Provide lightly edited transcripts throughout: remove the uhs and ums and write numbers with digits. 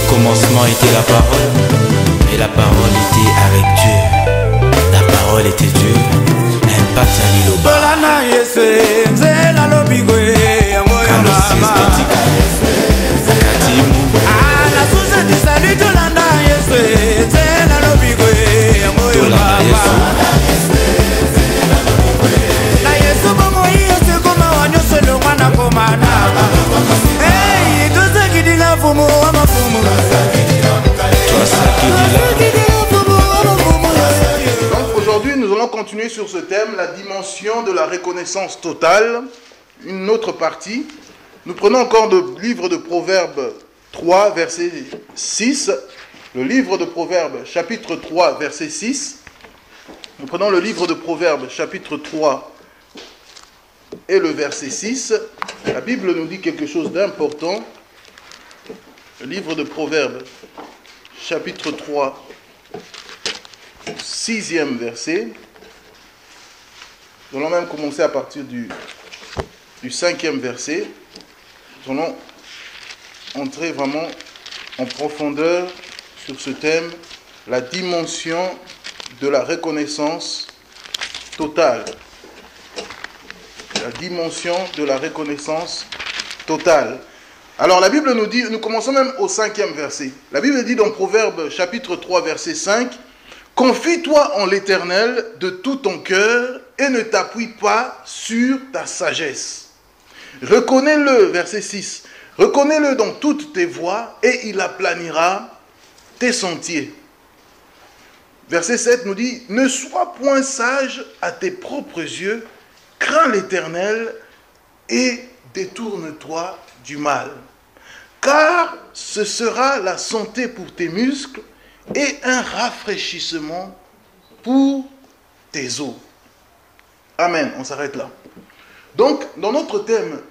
commencement était la parole, mais la parole était avec Dieu. La parole était Dieu. Impact à Liloba. Donc aujourd'hui nous allons continuer sur ce thème, la dimension de la reconnaissance totale, une autre partie. Nous prenons encore le livre de Proverbes 3 verset 6, le livre de Proverbes chapitre 3 verset 6. Nous prenons le livre de Proverbes chapitre 3 et le verset 6. La Bible nous dit quelque chose d'important. Le livre de Proverbes chapitre 3, 6e verset. Nous allons même commencer à partir du 5e verset. Nous allons entrer vraiment en profondeur sur ce thème, la dimension de la reconnaissance totale. La dimension de la reconnaissance totale. Alors la Bible nous dit, nous commençons même au 5e verset. La Bible dit dans Proverbes chapitre 3 verset 5, « Confie-toi en l'Éternel de tout ton cœur et ne t'appuie pas sur ta sagesse. Reconnais-le, verset 6, reconnais-le dans toutes tes voies et il aplanira tes sentiers. » Verset 7 nous dit, « Ne sois point sage à tes propres yeux, crains l'Éternel et détourne-toi du mal. Car ce sera la santé pour tes muscles et un rafraîchissement pour tes os. » Amen. On s'arrête là. Donc, dans notre thème,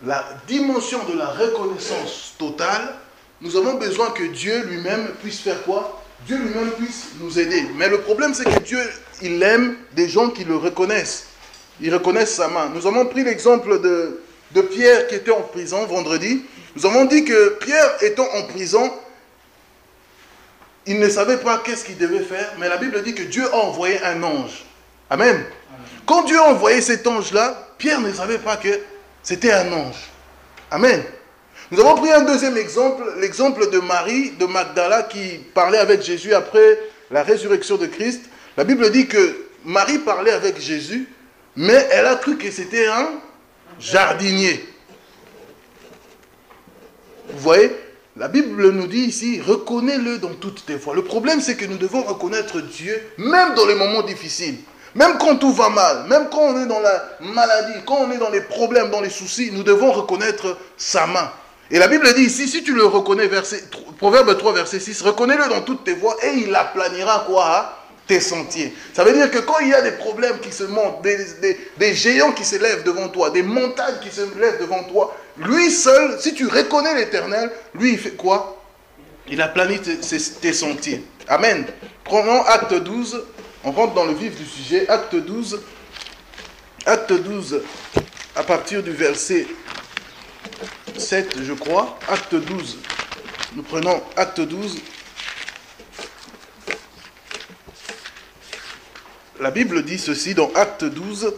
la dimension de la reconnaissance totale, nous avons besoin que Dieu lui-même puisse faire quoi? Dieu lui-même puisse nous aider. Mais le problème, c'est que Dieu, il aime des gens qui le reconnaissent. Ils reconnaissent sa main. Nous avons pris l'exemple de Pierre qui était en prison vendredi. Nous avons dit que Pierre étant en prison, il ne savait pas qu'est-ce qu'il devait faire, mais la Bible dit que Dieu a envoyé un ange. Amen. Quand Dieu a envoyé cet ange-là, Pierre ne savait pas que c'était un ange. Amen. Nous avons pris un deuxième exemple, l'exemple de Marie de Magdala qui parlait avec Jésus après la résurrection de Christ. La Bible dit que Marie parlait avec Jésus, mais elle a cru que c'était un jardinier. Vous voyez, la Bible nous dit ici, reconnais-le dans toutes tes voies. Le problème, c'est que nous devons reconnaître Dieu, même dans les moments difficiles. Même quand tout va mal, même quand on est dans la maladie, quand on est dans les problèmes, dans les soucis, nous devons reconnaître sa main. Et la Bible dit ici, si tu le reconnais, Proverbe 3, verset 6, reconnais-le dans toutes tes voies et il aplanira quoi? Tes sentiers. Ça veut dire que quand il y a des problèmes qui se montent, des géants qui se lèvent devant toi, des montagnes qui se lèvent devant toi, lui seul, si tu reconnais l'Éternel, lui il fait quoi? Il aplanit tes sentiers. Amen. Prenons Acte 12, on rentre dans le vif du sujet. Acte 12, à partir du verset 7, je crois. Acte 12, nous prenons Acte 12. La Bible dit ceci dans Acte 12,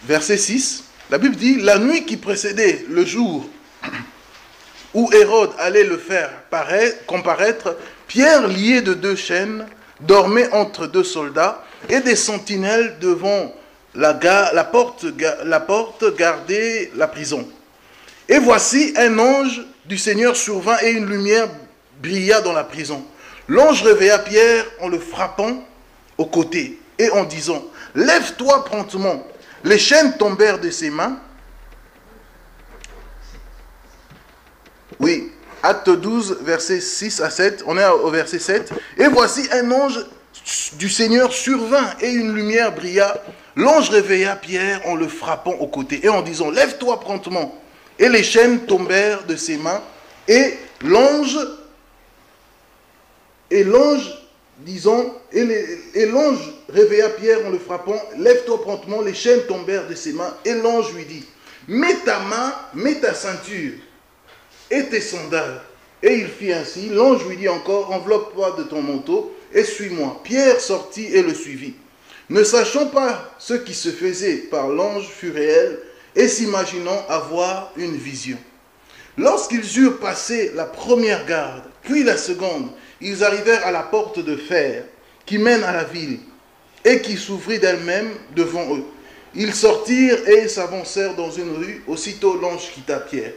verset 6. La Bible dit, la nuit qui précédait le jour où Hérode allait le faire comparaître, Pierre, lié de 2 chaînes, dormait entre 2 soldats et des sentinelles devant la porte gardaient la prison. Et voici un ange du Seigneur survint et une lumière brilla dans la prison. L'ange réveilla Pierre en le frappant au côté et en disant, « Lève-toi promptement. » Les chaînes tombèrent de ses mains. Oui, Acte 12, versets 6 à 7. On est au verset 7. « Et voici un ange du Seigneur survint et une lumière brilla. L'ange réveilla Pierre en le frappant au côté et en disant, « Lève-toi promptement. » Et les chaînes tombèrent de ses mains et l'ange disant, et l'ange réveilla Pierre en le frappant, lève-toi promptement, les chaînes tombèrent de ses mains, et l'ange lui dit, mets ta main, mets ta ceinture, et tes sandales. Et il fit ainsi, l'ange lui dit encore, enveloppe-toi de ton manteau, et suis-moi. Pierre sortit et le suivit. Ne sachant pas ce qui se faisait par l'ange fut réel, et s'imaginant avoir une vision. Lorsqu'ils eurent passé la première garde, puis la seconde, ils arrivèrent à la porte de fer qui mène à la ville et qui s'ouvrit d'elle-même devant eux. Ils sortirent et s'avancèrent dans une rue. Aussitôt l'ange quitta Pierre.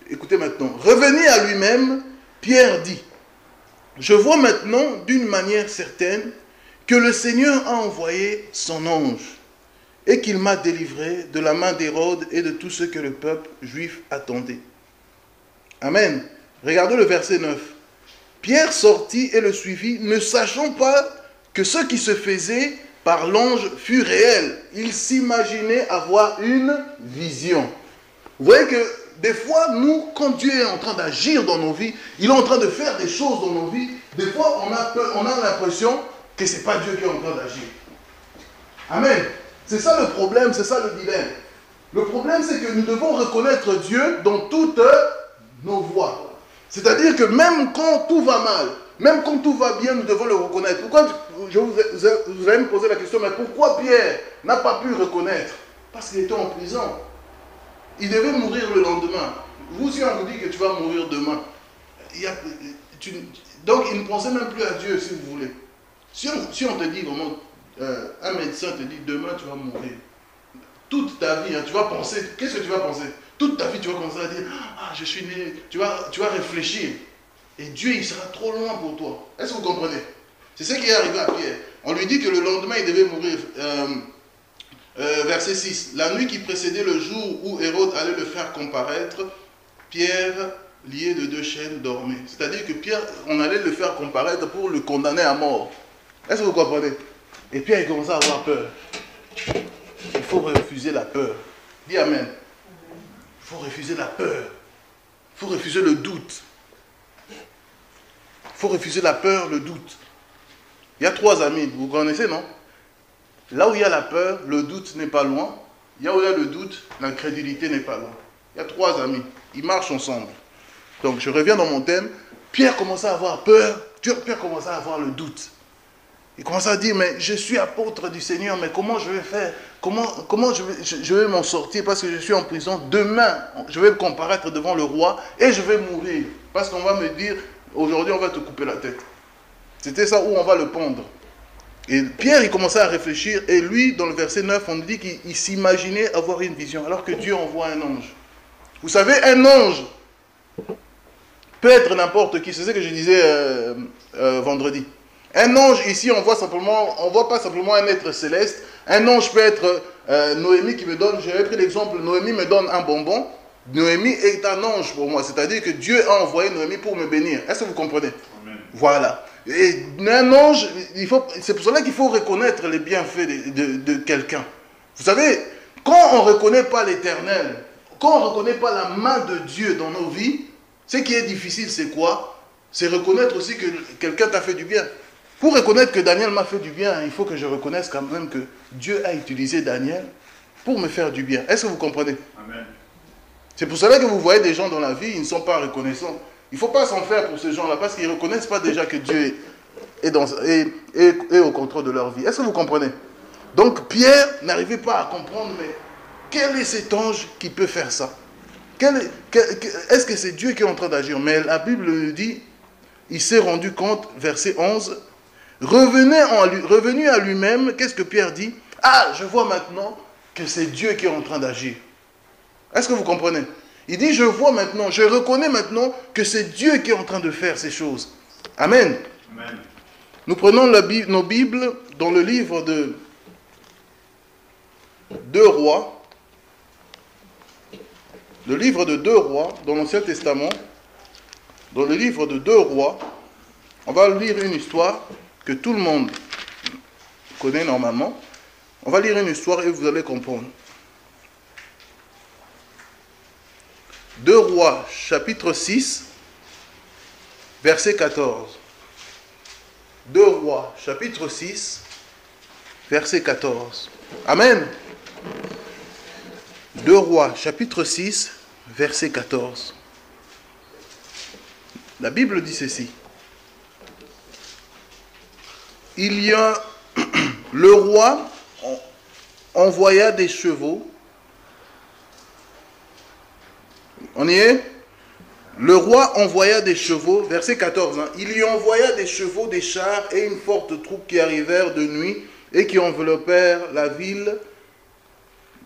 Écoutez maintenant. Revenu à lui-même, Pierre dit, je vois maintenant d'une manière certaine que le Seigneur a envoyé son ange et qu'il m'a délivré de la main d'Hérode et de tout ce que le peuple juif attendait. Amen. Regardez le verset 9. Pierre sortit et le suivit, ne sachant pas que ce qui se faisait par l'ange fut réel. Il s'imaginait avoir une vision. Vous voyez que des fois, nous, quand Dieu est en train d'agir dans nos vies, il est en train de faire des choses dans nos vies, des fois, on a l'impression que ce n'est pas Dieu qui est en train d'agir. Amen. C'est ça le problème, c'est ça le dilemme. Le problème, c'est que nous devons reconnaître Dieu dans toutes nos voies. C'est-à-dire que même quand tout va mal, même quand tout va bien, nous devons le reconnaître. Pourquoi, vous allez me poser la question, mais pourquoi Pierre n'a pas pu reconnaître? Parce qu'il était en prison. Il devait mourir le lendemain. Vous, si on vous dit que tu vas mourir demain, donc il ne pensait même plus à Dieu, si vous voulez. Si on te dit vraiment, un médecin te dit demain tu vas mourir, toute ta vie, hein, tu vas penser, qu'est-ce que tu vas penser? Toute ta vie, tu vas commencer à dire, ah, je suis né, tu vas réfléchir. Et Dieu, il sera trop loin pour toi. Est-ce que vous comprenez? C'est ce qui est arrivé à Pierre. On lui dit que le lendemain, il devait mourir. Verset 6. La nuit qui précédait le jour où Hérode allait le faire comparaître, Pierre, lié de 2 chaînes, dormait. C'est-à-dire que Pierre, on allait le faire comparaître pour le condamner à mort. Est-ce que vous comprenez? Et Pierre, il commençait à avoir peur. Il faut refuser la peur. Dis Amen. Il faut refuser la peur. Il faut refuser le doute. Il faut refuser la peur, le doute. Il y a 3 amis, vous connaissez, non? Là où il y a la peur, le doute n'est pas loin. Là où il y a le doute, l'incrédulité n'est pas loin. Il y a 3 amis, ils marchent ensemble. Donc je reviens dans mon thème. Pierre commençait à avoir peur, Pierre commençait à avoir le doute. Il commençait à dire, mais je suis apôtre du Seigneur, mais comment je vais faire? Comment je vais m'en sortir parce que je suis en prison? Demain, je vais me comparaître devant le roi et je vais mourir. Parce qu'on va me dire, aujourd'hui on va te couper la tête. C'était ça où on va le pendre. Et Pierre, il commençait à réfléchir, et lui, dans le verset 9, on dit qu'il s'imaginait avoir une vision, alors que Dieu envoie un ange. Vous savez, un ange peut être n'importe qui, c'est ce que je disais vendredi. Un ange, ici, on voit pas simplement un être céleste. Un ange peut être Noémie qui me donne, j'avais pris l'exemple, Noémie me donne un bonbon. Noémie est un ange pour moi, c'est-à-dire que Dieu a envoyé Noémie pour me bénir. Est-ce que vous comprenez? Amen. Voilà. Et un ange, c'est pour cela qu'il faut reconnaître les bienfaits de quelqu'un. Vous savez, quand on ne reconnaît pas l'éternel, quand on ne reconnaît pas la main de Dieu dans nos vies, ce qui est difficile, c'est quoi? C'est reconnaître aussi que quelqu'un t'a fait du bien. Pour reconnaître que Daniel m'a fait du bien, il faut que je reconnaisse quand même que Dieu a utilisé Daniel pour me faire du bien. Est-ce que vous comprenez? Amen. C'est pour cela que vous voyez des gens dans la vie, ils ne sont pas reconnaissants. Il ne faut pas s'en faire pour ces gens-là, parce qu'ils ne reconnaissent pas déjà que Dieu est au contrôle de leur vie. Est-ce que vous comprenez? Donc Pierre n'arrivait pas à comprendre, mais quel est cet ange qui peut faire ça? Est-ce que c'est Dieu qui est en train d'agir? Mais la Bible nous dit, il s'est rendu compte, verset 11, revenu à lui-même, qu'est-ce que Pierre dit? Ah, je vois maintenant que c'est Dieu qui est en train d'agir. Est-ce que vous comprenez? Il dit, je vois maintenant, je reconnais maintenant que c'est Dieu qui est en train de faire ces choses. Amen. Amen. Nous prenons nos Bibles dans le livre de 2 Rois. Le livre de 2 Rois, dans l'Ancien Testament. Dans le livre de 2 Rois, on va lire une histoire que tout le monde connaît normalement. On va lire une histoire et vous allez comprendre. 2 Rois, chapitre 6, verset 14. 2 Rois, chapitre 6, verset 14. Amen. 2 Rois, chapitre 6, verset 14. La Bible dit ceci. Il y a... Le roi envoya des chevaux. On y est? Le roi envoya des chevaux, verset 14. Il lui envoya des chevaux, des chars et une forte troupe qui arrivèrent de nuit et qui enveloppèrent la ville.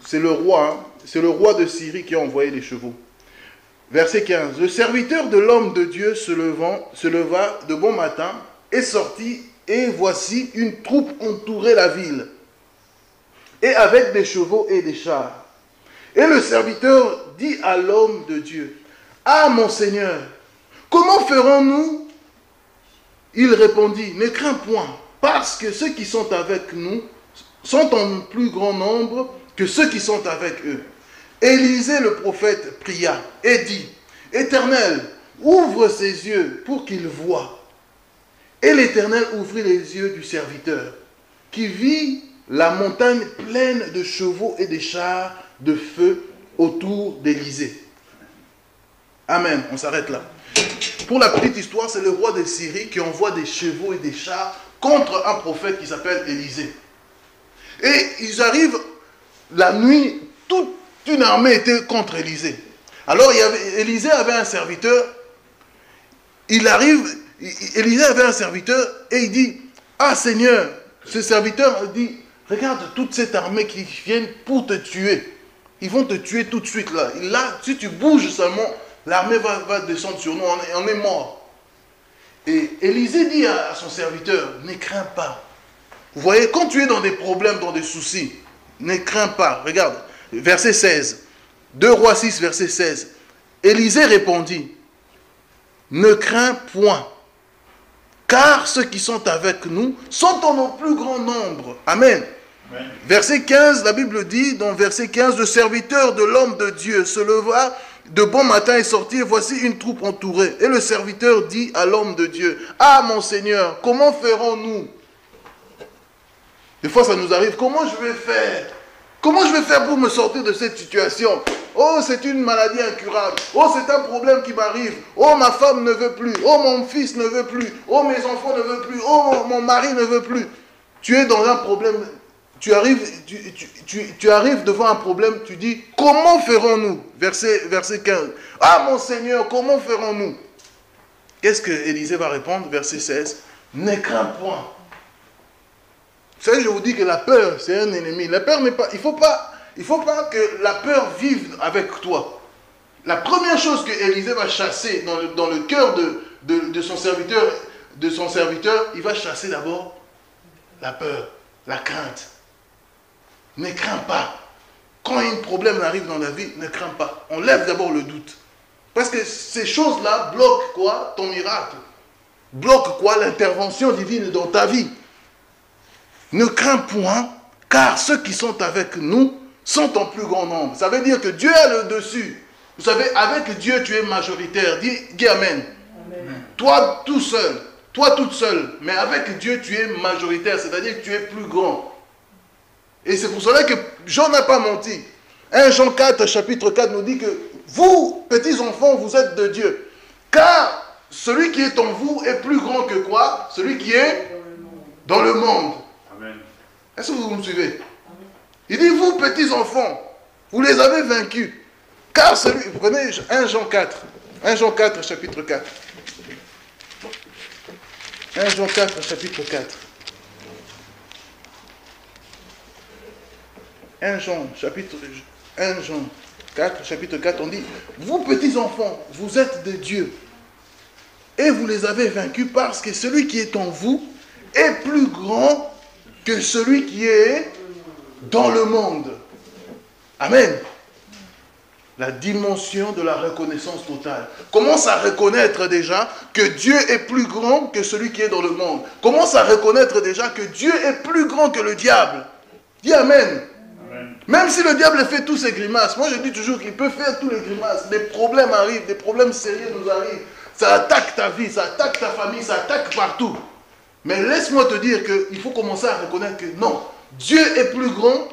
C'est le roi, c'est le roi de Syrie qui a envoyé les chevaux. Verset 15. Le serviteur de l'homme de Dieu se leva de bon matin et sortit, et voici une troupe entourait la ville, et avec des chevaux et des chars. Et le serviteur dit à l'homme de Dieu, « Ah, mon Seigneur, comment ferons-nous » Il répondit, « Ne crains point, parce que ceux qui sont avec nous sont en plus grand nombre que ceux qui sont avec eux. » Élisée le prophète pria et dit, « Éternel, ouvre ses yeux pour qu'il voie. » Et l'Éternel ouvrit les yeux du serviteur, qui vit la montagne pleine de chevaux et des chars de feu autour d'Élysée. Amen, on s'arrête là. Pour la petite histoire, c'est le roi de Syrie qui envoie des chevaux et des chars contre un prophète qui s'appelle Élysée. Et ils arrivent la nuit, toute une armée était contre Élysée. Alors Élysée avait un serviteur, Élysée avait un serviteur et il dit, « Ah Seigneur », ce serviteur dit, « Regarde toute cette armée qui vient pour te tuer. Ils vont te tuer tout de suite là. Là, si tu bouges seulement, l'armée va descendre sur nous, on est mort. » Et Élysée dit à son serviteur, « Ne crains pas. » Vous voyez, quand tu es dans des problèmes, dans des soucis, ne crains pas. Regarde, verset 16. 2 Rois 6, verset 16. Élysée répondit, « Ne crains point, car ceux qui sont avec nous sont en plus grand nombre. » Amen. Amen. Verset 15, la Bible dit, dans verset 15, « Le serviteur de l'homme de Dieu se leva de bon matin et sortit, et voici une troupe entourée. Et le serviteur dit à l'homme de Dieu, « Ah, mon Seigneur, comment ferons-nous » Des fois, ça nous arrive, comment je vais faire? Comment je vais faire pour me sortir de cette situation? Oh, c'est une maladie incurable. Oh, c'est un problème qui m'arrive. Oh, ma femme ne veut plus. Oh, mon fils ne veut plus. Oh, mes enfants ne veulent plus. Oh, mon mari ne veut plus. Tu es dans un problème. Tu arrives devant un problème, tu dis, comment ferons-nous? Verset 15. Ah, mon Seigneur, comment ferons-nous? Qu'est-ce que Élysée va répondre? Verset 16. Ne crains point. Vous savez, je vous dis que la peur, c'est un ennemi. La peur n'est pas... Il faut pas que la peur vive avec toi. La première chose que Élysée va chasser dans le cœur de son serviteur, il va chasser d'abord la peur, la crainte. Ne crains pas. Quand un problème arrive dans la vie, ne crains pas. On lève d'abord le doute. Parce que ces choses-là bloquent quoi? Ton miracle. Bloquent quoi? L'intervention divine dans ta vie. Ne crains point, car ceux qui sont avec nous sont en plus grand nombre. Ça veut dire que Dieu est le dessus. Vous savez, avec Dieu, tu es majoritaire. Dis Amen. Amen. Toi tout seul, toi toute seule, mais avec Dieu, tu es majoritaire, c'est-à-dire que tu es plus grand. Et c'est pour cela que Jean n'a pas menti. 1 Jean 4, chapitre 4 nous dit que vous, petits enfants, vous êtes de Dieu. Car celui qui est en vous est plus grand que quoi? Celui qui est dans le monde. Est-ce que vous me suivez? Il dit, vous, petits enfants, vous les avez vaincus. Car celui... Vous prenez 1 Jean 4. 1 Jean 4, chapitre 4. 1 Jean 4, chapitre 4. 1 Jean 4, chapitre 4, on dit, vous, petits enfants, vous êtes de Dieu. Et vous les avez vaincus parce que celui qui est en vous est plus grand que celui qui est dans le monde. Amen. La dimension de la reconnaissance totale. Commence à reconnaître déjà que Dieu est plus grand que celui qui est dans le monde. Commence à reconnaître déjà que Dieu est plus grand que le diable. Dis Amen. Amen. Même si le diable fait tous ses grimaces, moi je dis toujours qu'il peut faire tous les grimaces. Des problèmes arrivent, des problèmes sérieux nous arrivent. Ça attaque ta vie, ça attaque ta famille, ça attaque partout. Mais laisse-moi te dire qu'il faut commencer à reconnaître que non, Dieu est plus grand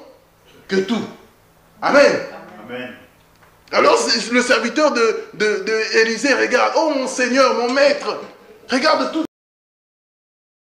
que tout. Amen. Amen. Alors le serviteur de Élisée regarde, oh mon Seigneur, mon maître, regarde tout